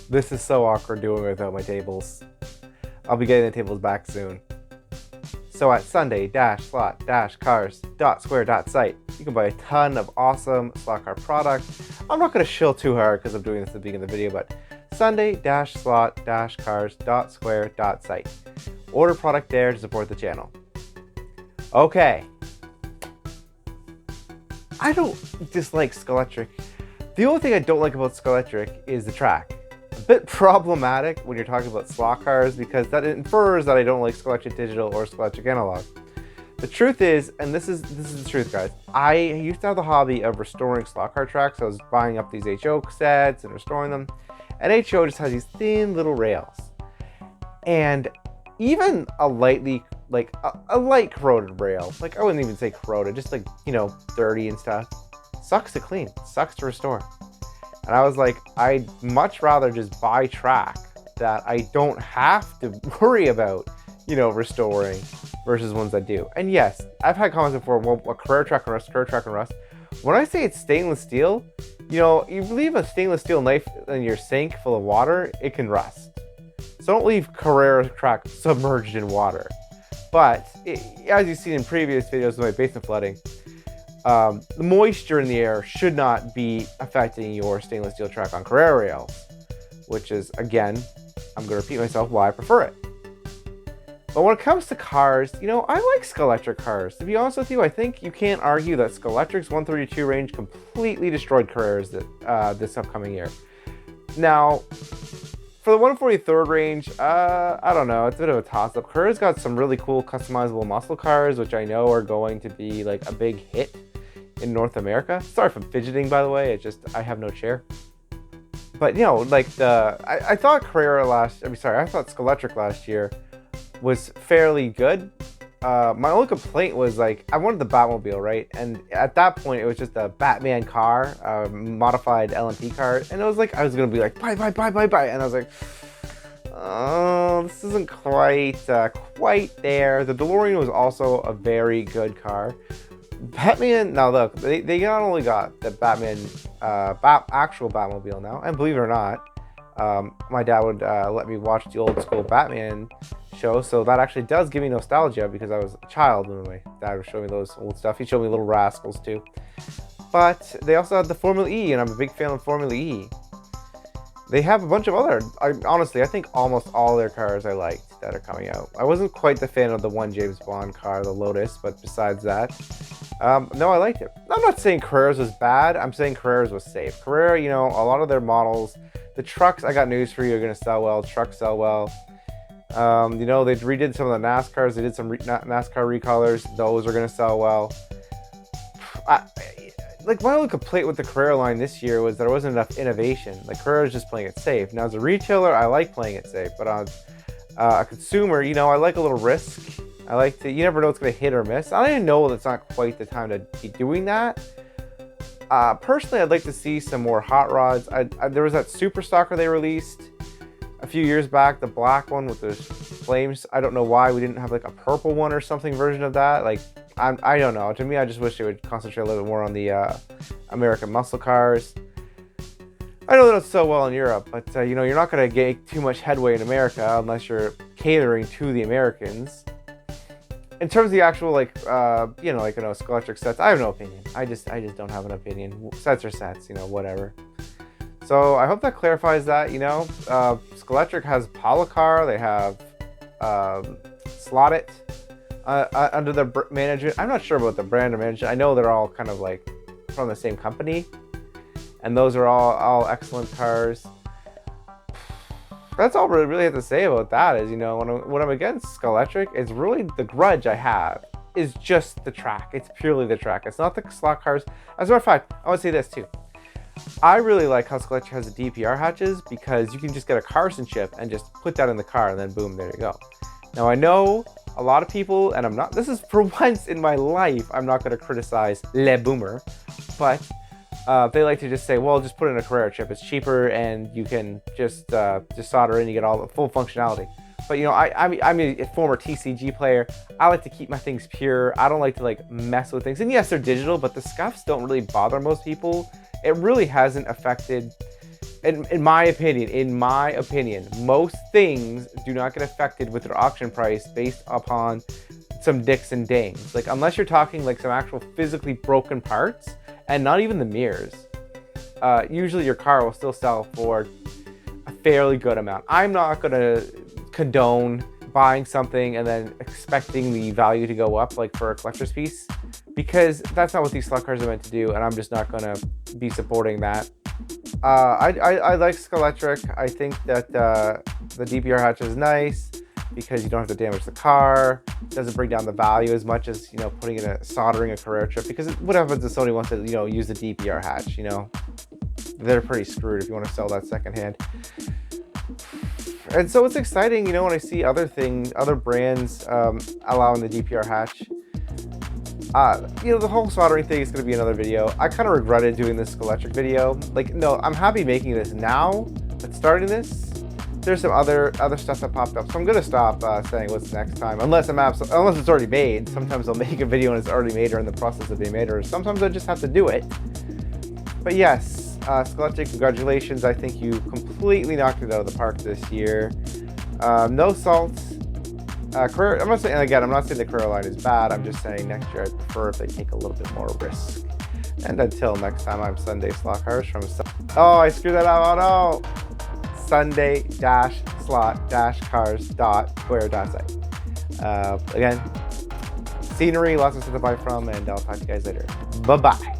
This is so awkward doing it without my tables. I'll be getting the tables back soon. So at sunday-slot-cars.square.site, you can buy a ton of awesome slot car products. I'm not going to shill too hard because I'm doing this at the beginning of the video, but sunday-slot-cars.square.site. Order product there to support the channel. Okay. I don't dislike Scalextric. The only thing I don't like about Scalextric is the track. A bit problematic when you're talking about slot cars because that infers that I don't like Scalextric digital or Scalextric analog. The truth is, and this is the truth, guys, I used to have the hobby of restoring slot car tracks. I was buying up these HO sets and restoring them. And HO just has these thin little rails. And even a lightly, like a light corroded rail, like I wouldn't even say corroded, just like, you know, dirty and stuff, sucks to clean, sucks to restore. And I was like, I'd much rather just buy track that I don't have to worry about, you know, restoring versus ones that do. And yes, I've had comments before, well, a Carrera track and rust, Carrera track and rust. When I say it's stainless steel, you know, you leave a stainless steel knife in your sink full of water, it can rust. So don't leave Carrera track submerged in water. But as you've seen in previous videos of my basement flooding, the moisture in the air should not be affecting your stainless steel track on Carrera rails, which is, again, I'm going to repeat myself why I prefer it. But when it comes to cars, you know, I like Scalextric cars. To be honest with you, I think you can't argue that Scalextric's 132 range completely destroyed Carreras this upcoming year. Now, for the 143rd range, I don't know, it's a bit of a toss-up. Carrera's got some really cool customizable muscle cars, which I know are going to be like a big hit in North America. Sorry for fidgeting, by the way, I have no chair. But, you know, like I thought Scalextric last year was fairly good. My only complaint was, like, I wanted the Batmobile, right? And at that point, it was just a Batman car, modified LMP car. And it was like, I was going to be like, buy. And I was like, oh, this isn't quite there. The DeLorean was also a very good car. Batman, now look, they not only got the Batman, actual Batmobile now, and believe it or not, my dad would let me watch the old school Batman show, so that actually does give me nostalgia because I was a child when my dad was showing me those old stuff. He showed me Little Rascals too. But they also had the Formula E, and I'm a big fan of Formula E. They have a bunch of other, honestly, I think almost all their cars I liked that are coming out. I wasn't quite the fan of the one James Bond car, the Lotus, but besides that, no, I liked it. I'm not saying Carrera's was bad, I'm saying Carrera's was safe. Carrera, you know, a lot of their models, the trucks, I got news for you, are going to sell well. Trucks sell well. You know, they redid some of the NASCARs. They did some NASCAR recolors. Those are going to sell well. Like, my only complaint with the Carrera line this year was there wasn't enough innovation. Like, Carrera's just playing it safe. Now, as a retailer, I like playing it safe. But as a consumer, you know, I like a little risk. I like to, you never know what's going to hit or miss. I don't even know that it's not quite the time to be doing that. Personally, I'd like to see some more hot rods. There was that Super Stalker they released a few years back, the black one with those flames. I don't know why we didn't have like a purple one or something version of that. Like, I don't know. To me, I just wish they would concentrate a little bit more on the American muscle cars. I know they don't sell well in Europe, but you know, you're not going to get too much headway in America unless you're catering to the Americans. In terms of the actual, like, you know, like, you know, Scalextric sets, I have no opinion. I just don't have an opinion. Sets are sets, you know, whatever. So I hope that clarifies that, you know. Scalextric has Policar, they have Slot It under their management. I'm not sure about the brand or management. I know they're all kind of like from the same company. And those are all excellent cars. That's all I really have to say about that is, you know, when I'm against Scalextric, it's really the grudge I have is just the track. It's purely the track. It's not the slot cars. As a matter of fact, I want to say this too. I really like how Scalextric has the DPR hatches because you can just get a Carson chip and just put that in the car and then boom, there you go. Now I know a lot of people, and I'm not, this is for once in my life, I'm not going to criticize Le Boomer, but they like to just say, well, just put in a Carrera chip. It's cheaper and you can just solder in, you get all the full functionality. But, you know, I'm a former TCG player. I like to keep my things pure. I don't like to, like, mess with things. And yes, they're digital, but the scuffs don't really bother most people. It really hasn't affected in my opinion, most things do not get affected with their auction price based upon some dicks and dings. Like, unless you're talking like some actual physically broken parts, and not even the mirrors. Usually your car will still sell for a fairly good amount. I'm not gonna condone buying something and then expecting the value to go up, like for a collector's piece, because that's not what these slot cars are meant to do, and I'm just not gonna be supporting that. I like Scalextric. I think that the DPR hatch is nice because you don't have to damage the car. It doesn't bring down the value as much as, you know, putting in soldering a Carrera chip, because what happens if Sony wants to, you know, use the DPR hatch, you know? They're pretty screwed if you want to sell that secondhand. And so it's exciting, you know, when I see other brands allowing the DPR hatch. You know, the whole soldering thing is going to be another video. I kind of regretted doing this Scalextric video. Like, no, I'm happy making this now, but starting this, there's some other stuff that popped up. So I'm going to stop saying what's next time, unless it's already made. Sometimes I'll make a video and it's already made or in the process of being made, or sometimes I just have to do it. But yes, Scalextric, congratulations. I think you completely knocked it out of the park this year. No salts. Carrera, I'm not saying, and again, I'm not saying the Carrera line is bad. I'm just saying next year I'd prefer if they take a little bit more risk. And until next time, I'm Sunday Slot Cars from... Oh, I screwed that up. Oh no! Sunday-slot-cars.square.site. Again, scenery, lots of stuff to buy from, and I'll talk to you guys later. Bye-bye.